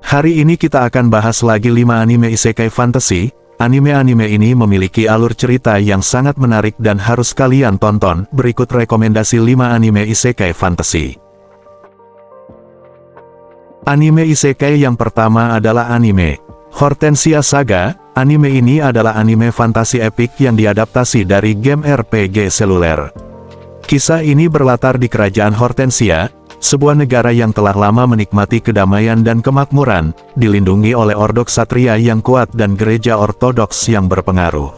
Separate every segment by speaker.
Speaker 1: Hari ini kita akan bahas lagi 5 anime isekai fantasy. Anime-anime ini memiliki alur cerita yang sangat menarik dan harus kalian tonton. Berikut rekomendasi 5 anime isekai fantasy. Anime isekai yang pertama adalah anime Hortensia Saga. Anime ini adalah anime fantasi epik yang diadaptasi dari game RPG seluler. Kisah ini berlatar di kerajaan Hortensia, sebuah negara yang telah lama menikmati kedamaian dan kemakmuran, dilindungi oleh ordo ksatria yang kuat dan gereja ortodoks yang berpengaruh.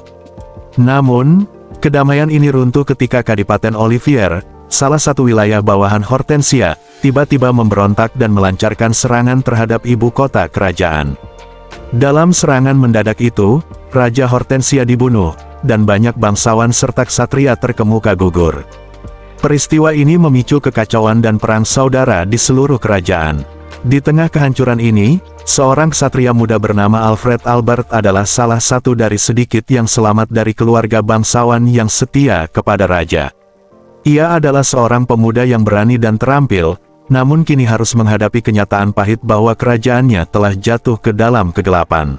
Speaker 1: Namun, kedamaian ini runtuh ketika Kadipaten Olivier, salah satu wilayah bawahan Hortensia, tiba-tiba memberontak dan melancarkan serangan terhadap ibu kota kerajaan. Dalam serangan mendadak itu, Raja Hortensia dibunuh, dan banyak bangsawan serta ksatria terkemuka gugur. Peristiwa ini memicu kekacauan dan perang saudara di seluruh kerajaan. Di tengah kehancuran ini, seorang ksatria muda bernama Alfred Albert adalah salah satu dari sedikit yang selamat dari keluarga bangsawan yang setia kepada raja. Ia adalah seorang pemuda yang berani dan terampil, namun kini harus menghadapi kenyataan pahit bahwa kerajaannya telah jatuh ke dalam kegelapan.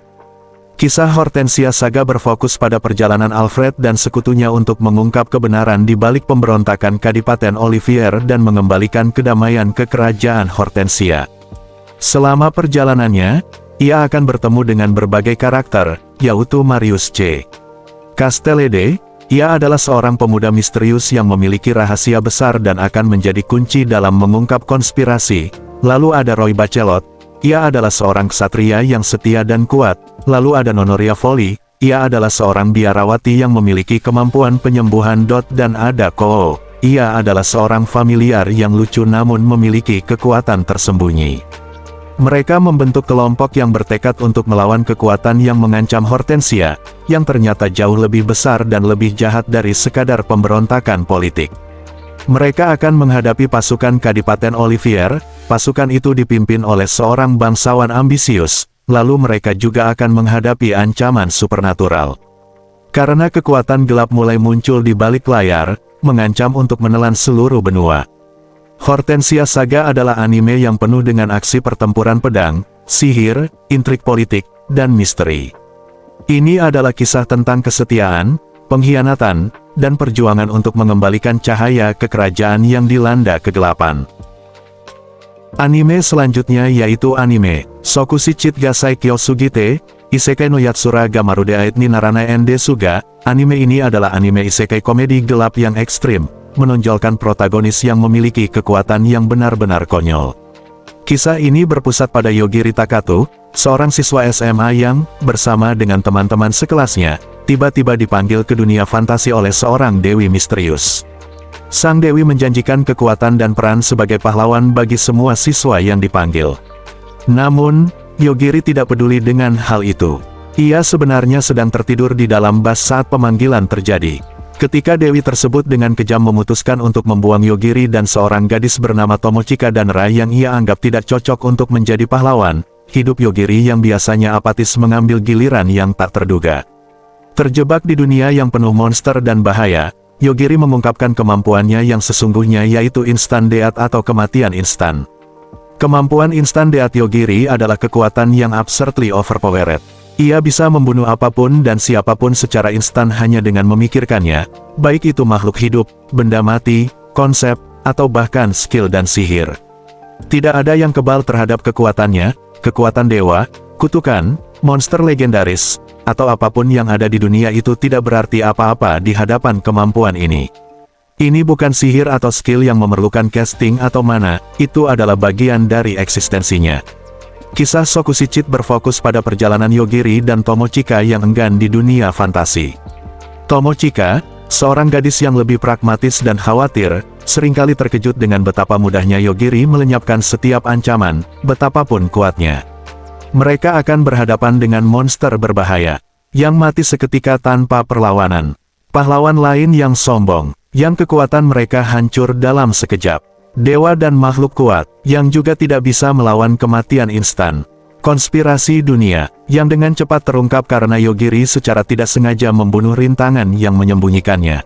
Speaker 1: Kisah Hortensia Saga berfokus pada perjalanan Alfred dan sekutunya untuk mengungkap kebenaran di balik pemberontakan Kadipaten Olivier dan mengembalikan kedamaian ke kerajaan Hortensia. Selama perjalanannya, ia akan bertemu dengan berbagai karakter, yaitu Marius C. Castellede. Ia adalah seorang pemuda misterius yang memiliki rahasia besar dan akan menjadi kunci dalam mengungkap konspirasi. Lalu ada Roy Bachelot. Ia adalah seorang ksatria yang setia dan kuat. Lalu ada Nonoria Folly. Ia adalah seorang biarawati yang memiliki kemampuan penyembuhan. Dan ada Koo. Ia adalah seorang familiar yang lucu namun memiliki kekuatan tersembunyi. Mereka membentuk kelompok yang bertekad untuk melawan kekuatan yang mengancam Hortensia, yang ternyata jauh lebih besar dan lebih jahat dari sekadar pemberontakan politik. Mereka akan menghadapi pasukan Kadipaten Olivier. Pasukan itu dipimpin oleh seorang bangsawan ambisius, lalu mereka juga akan menghadapi ancaman supernatural. Karena kekuatan gelap mulai muncul di balik layar, mengancam untuk menelan seluruh benua. Hortensia Saga adalah anime yang penuh dengan aksi pertempuran pedang, sihir, intrik politik, dan misteri. Ini adalah kisah tentang kesetiaan, pengkhianatan, dan perjuangan untuk mengembalikan cahaya ke kerajaan yang dilanda kegelapan. Anime selanjutnya yaitu anime Sokushi Chitgasai Kyosugite, Isekai no Yatsura ga Marude Aetni Narana Ende Suga. Anime ini adalah anime isekai komedi gelap yang ekstrim, menonjolkan protagonis yang memiliki kekuatan yang benar-benar konyol. Kisah ini berpusat pada Yogiri Takato, seorang siswa SMA yang, bersama dengan teman-teman sekelasnya, tiba-tiba dipanggil ke dunia fantasi oleh seorang dewi misterius. Sang dewi menjanjikan kekuatan dan peran sebagai pahlawan bagi semua siswa yang dipanggil. Namun, Yogiri tidak peduli dengan hal itu. Ia sebenarnya sedang tertidur di dalam bas saat pemanggilan terjadi. Ketika dewi tersebut dengan kejam memutuskan untuk membuang Yogiri dan seorang gadis bernama Tomochika dan Rai yang ia anggap tidak cocok untuk menjadi pahlawan, hidup Yogiri yang biasanya apatis mengambil giliran yang tak terduga. Terjebak di dunia yang penuh monster dan bahaya, Yogiri mengungkapkan kemampuannya yang sesungguhnya yaitu instant death atau kematian instan. Kemampuan instant death Yogiri adalah kekuatan yang absurdly overpowered. Ia bisa membunuh apapun dan siapapun secara instan hanya dengan memikirkannya, baik itu makhluk hidup, benda mati, konsep, atau bahkan skill dan sihir. Tidak ada yang kebal terhadap kekuatannya, kekuatan dewa, kutukan, monster legendaris, atau apapun yang ada di dunia itu tidak berarti apa-apa di hadapan kemampuan ini. Ini bukan sihir atau skill yang memerlukan casting atau mana, itu adalah bagian dari eksistensinya. Kisah Sokushi Chit berfokus pada perjalanan Yogiri dan Tomochika yang enggan di dunia fantasi. Tomochika, seorang gadis yang lebih pragmatis dan khawatir, seringkali terkejut dengan betapa mudahnya Yogiri melenyapkan setiap ancaman, betapapun kuatnya. Mereka akan berhadapan dengan monster berbahaya, yang mati seketika tanpa perlawanan. Pahlawan lain yang sombong, yang kekuatan mereka hancur dalam sekejap. Dewa dan makhluk kuat, yang juga tidak bisa melawan kematian instan. Konspirasi dunia, yang dengan cepat terungkap karena Yogiri secara tidak sengaja membunuh rintangan yang menyembunyikannya.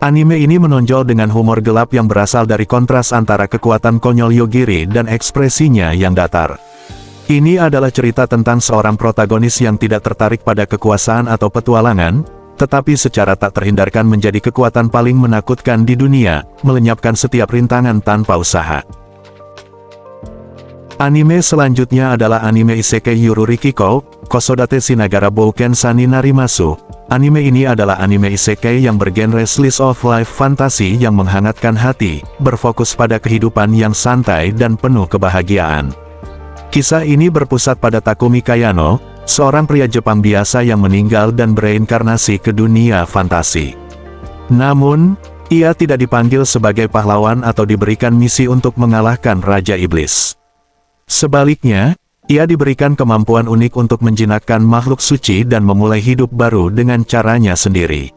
Speaker 1: Anime ini menonjol dengan humor gelap yang berasal dari kontras antara kekuatan konyol Yogiri dan ekspresinya yang datar. Ini adalah cerita tentang seorang protagonis yang tidak tertarik pada kekuasaan atau petualangan, tetapi secara tak terhindarkan menjadi kekuatan paling menakutkan di dunia, melenyapkan setiap rintangan tanpa usaha. Anime selanjutnya adalah anime Isekai Yururi Kiko, Kosodate Shinagara Bouken Sani Narimasu. Anime ini adalah anime Isekai yang bergenre slice of life fantasi yang menghangatkan hati, berfokus pada kehidupan yang santai dan penuh kebahagiaan. Kisah ini berpusat pada Takumi Kayano, seorang pria Jepang biasa yang meninggal dan bereinkarnasi ke dunia fantasi. Namun, ia tidak dipanggil sebagai pahlawan atau diberikan misi untuk mengalahkan Raja Iblis. Sebaliknya, ia diberikan kemampuan unik untuk menjinakkan makhluk suci dan memulai hidup baru dengan caranya sendiri.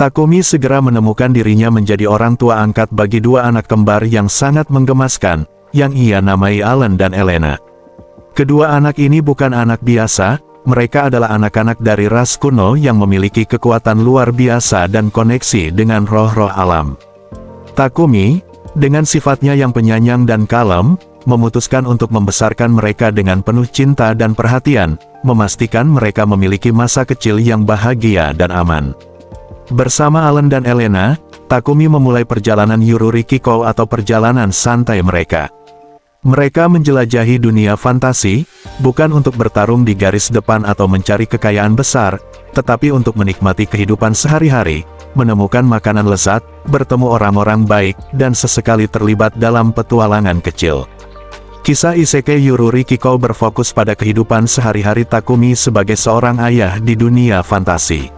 Speaker 1: Takumi segera menemukan dirinya menjadi orang tua angkat bagi dua anak kembar yang sangat menggemaskan, yang ia namai Alan dan Elena. Kedua anak ini bukan anak biasa, mereka adalah anak-anak dari ras kuno yang memiliki kekuatan luar biasa dan koneksi dengan roh-roh alam. Takumi, dengan sifatnya yang penyayang dan kalem, memutuskan untuk membesarkan mereka dengan penuh cinta dan perhatian, memastikan mereka memiliki masa kecil yang bahagia dan aman. Bersama Alan dan Elena, Takumi memulai perjalanan Yururi Kiko atau perjalanan santai mereka. Mereka menjelajahi dunia fantasi, bukan untuk bertarung di garis depan atau mencari kekayaan besar, tetapi untuk menikmati kehidupan sehari-hari, menemukan makanan lezat, bertemu orang-orang baik, dan sesekali terlibat dalam petualangan kecil. Kisah Isekai Yururi Kiko berfokus pada kehidupan sehari-hari Takumi sebagai seorang ayah di dunia fantasi.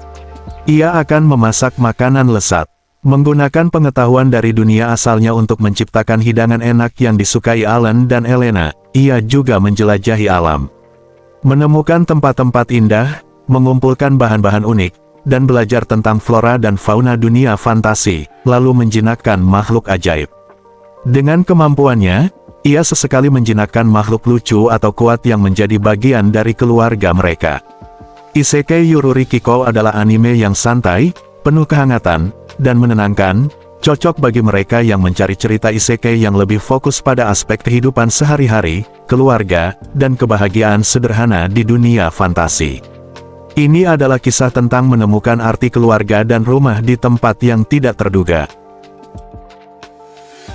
Speaker 1: Ia akan memasak makanan lezat, menggunakan pengetahuan dari dunia asalnya untuk menciptakan hidangan enak yang disukai Alan dan Elena. Ia juga menjelajahi alam, menemukan tempat-tempat indah, mengumpulkan bahan-bahan unik, dan belajar tentang flora dan fauna dunia fantasi, lalu menjinakkan makhluk ajaib. Dengan kemampuannya, ia sesekali menjinakkan makhluk lucu atau kuat yang menjadi bagian dari keluarga mereka. Isekai Yururi Kiko adalah anime yang santai, penuh kehangatan, dan menenangkan, cocok bagi mereka yang mencari cerita isekai yang lebih fokus pada aspek kehidupan sehari-hari, keluarga, dan kebahagiaan sederhana di dunia fantasi. Ini adalah kisah tentang menemukan arti keluarga dan rumah di tempat yang tidak terduga.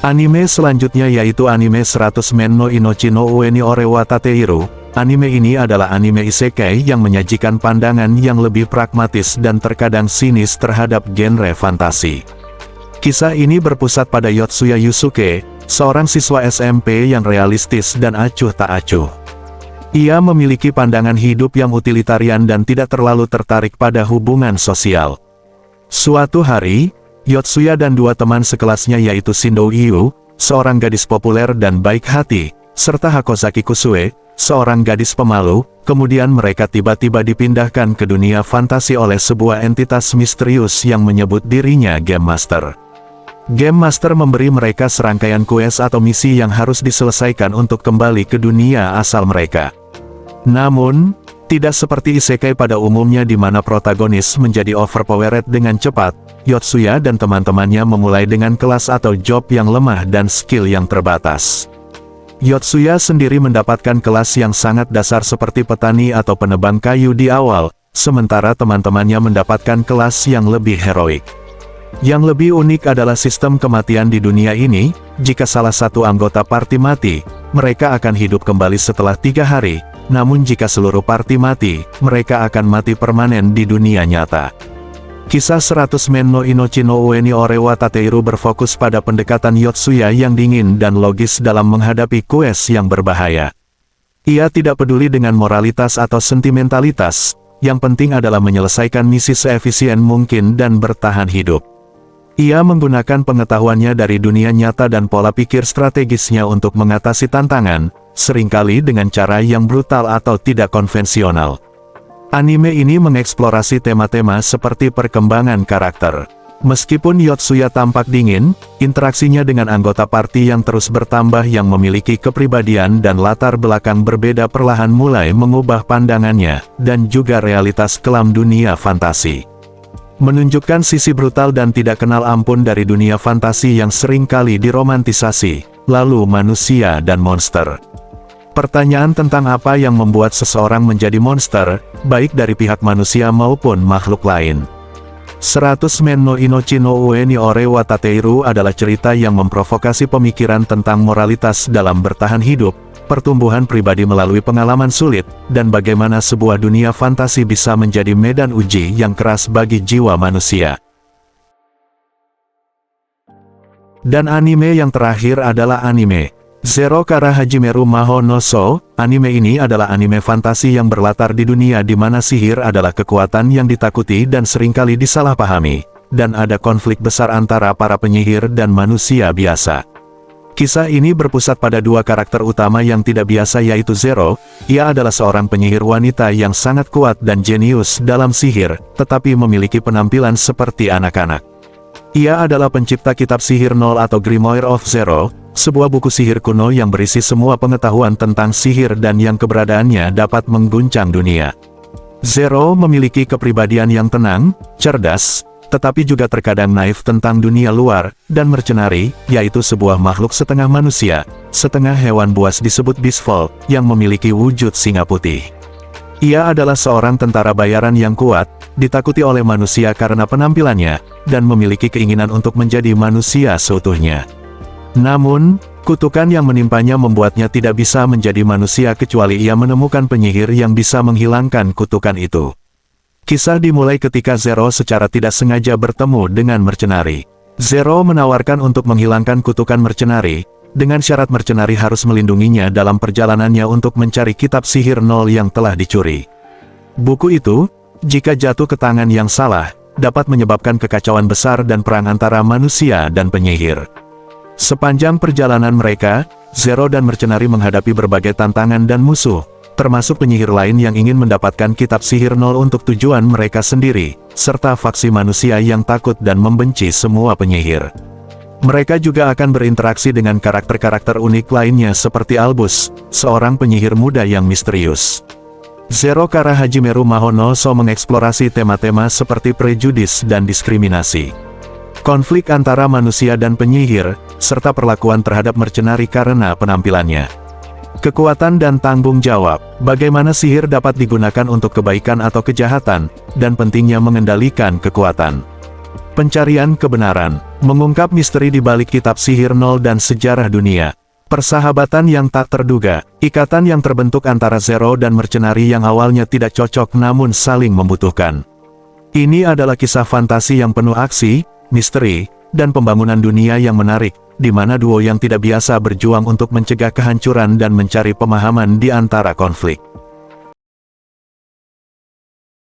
Speaker 1: Anime selanjutnya yaitu anime 100 Men no Inochi no Ue ni Ore wa Tateiru. Anime ini adalah anime isekai yang menyajikan pandangan yang lebih pragmatis dan terkadang sinis terhadap genre fantasi. Kisah ini berpusat pada Yotsuya Yusuke, seorang siswa SMP yang realistis dan acuh tak acuh. Ia memiliki pandangan hidup yang utilitarian dan tidak terlalu tertarik pada hubungan sosial. Suatu hari, Yotsuya dan dua teman sekelasnya yaitu Shindo Iu, seorang gadis populer dan baik hati, serta Hakozaki Kusue, seorang gadis pemalu, kemudian mereka tiba-tiba dipindahkan ke dunia fantasi oleh sebuah entitas misterius yang menyebut dirinya Game Master. Game Master memberi mereka serangkaian quest atau misi yang harus diselesaikan untuk kembali ke dunia asal mereka. Namun, tidak seperti isekai pada umumnya di mana protagonis menjadi overpowered dengan cepat, Yotsuya dan teman-temannya memulai dengan kelas atau job yang lemah dan skill yang terbatas. Yotsuya sendiri mendapatkan kelas yang sangat dasar seperti petani atau penebang kayu di awal, sementara teman-temannya mendapatkan kelas yang lebih heroik. Yang lebih unik adalah sistem kematian di dunia ini. Jika salah satu anggota party mati, mereka akan hidup kembali setelah 3 hari, namun jika seluruh party mati, mereka akan mati permanen di dunia nyata. Kisah 100 Men no Inochi no Ue ni Ore wa Tateiru berfokus pada pendekatan Yotsuya yang dingin dan logis dalam menghadapi quest yang berbahaya. Ia tidak peduli dengan moralitas atau sentimentalitas, yang penting adalah menyelesaikan misi seefisien mungkin dan bertahan hidup. Ia menggunakan pengetahuannya dari dunia nyata dan pola pikir strategisnya untuk mengatasi tantangan, seringkali dengan cara yang brutal atau tidak konvensional. Anime ini mengeksplorasi tema-tema seperti perkembangan karakter. Meskipun Yotsuya tampak dingin, interaksinya dengan anggota party yang terus bertambah yang memiliki kepribadian dan latar belakang berbeda perlahan mulai mengubah pandangannya, dan juga realitas kelam dunia fantasi. Menunjukkan sisi brutal dan tidak kenal ampun dari dunia fantasi yang seringkali diromantisasi, lalu manusia dan monster. Pertanyaan tentang apa yang membuat seseorang menjadi monster, baik dari pihak manusia maupun makhluk lain. 100 Men no Inochi no Ue ni Ore wa Tateiru adalah cerita yang memprovokasi pemikiran tentang moralitas dalam bertahan hidup, pertumbuhan pribadi melalui pengalaman sulit, dan bagaimana sebuah dunia fantasi bisa menjadi medan uji yang keras bagi jiwa manusia. Dan anime yang terakhir adalah anime Zero Kara Hajimeru Maho no So. Anime ini adalah anime fantasi yang berlatar di dunia di mana sihir adalah kekuatan yang ditakuti dan seringkali disalahpahami, dan ada konflik besar antara para penyihir dan manusia biasa. Kisah ini berpusat pada dua karakter utama yang tidak biasa, yaitu Zero. Ia adalah seorang penyihir wanita yang sangat kuat dan jenius dalam sihir, tetapi memiliki penampilan seperti anak-anak. Ia adalah pencipta kitab sihir Nol atau Grimoire of Zero, sebuah buku sihir kuno yang berisi semua pengetahuan tentang sihir dan yang keberadaannya dapat mengguncang dunia. Zero memiliki kepribadian yang tenang, cerdas, tetapi juga terkadang naif tentang dunia luar, dan mercenari, yaitu sebuah makhluk setengah manusia, setengah hewan buas disebut Beastfolk, yang memiliki wujud singa putih. Ia adalah seorang tentara bayaran yang kuat, ditakuti oleh manusia karena penampilannya, dan memiliki keinginan untuk menjadi manusia seutuhnya. Namun, kutukan yang menimpanya membuatnya tidak bisa menjadi manusia kecuali ia menemukan penyihir yang bisa menghilangkan kutukan itu. Kisah dimulai ketika Zero secara tidak sengaja bertemu dengan mercenari. Zero menawarkan untuk menghilangkan kutukan mercenari, dengan syarat mercenari harus melindunginya dalam perjalanannya untuk mencari kitab sihir Nol yang telah dicuri. Buku itu, jika jatuh ke tangan yang salah, dapat menyebabkan kekacauan besar dan perang antara manusia dan penyihir. Sepanjang perjalanan mereka, Zero dan mercenari menghadapi berbagai tantangan dan musuh, termasuk penyihir lain yang ingin mendapatkan kitab sihir Nol untuk tujuan mereka sendiri, serta faksi manusia yang takut dan membenci semua penyihir. Mereka juga akan berinteraksi dengan karakter-karakter unik lainnya seperti Albus, seorang penyihir muda yang misterius. Zero Kara Hajimeru Maho no So mengeksplorasi tema-tema seperti prejudis dan diskriminasi, konflik antara manusia dan penyihir, serta perlakuan terhadap mercenari karena penampilannya. Kekuatan dan tanggung jawab, bagaimana sihir dapat digunakan untuk kebaikan atau kejahatan, dan pentingnya mengendalikan kekuatan. Pencarian kebenaran, mengungkap misteri di balik kitab sihir Nol dan sejarah dunia. Persahabatan yang tak terduga, ikatan yang terbentuk antara Zero dan mercenari yang awalnya tidak cocok namun saling membutuhkan. Ini adalah kisah fantasi yang penuh aksi, misteri, dan pembangunan dunia yang menarik, di mana duo yang tidak biasa berjuang untuk mencegah kehancuran dan mencari pemahaman di antara konflik.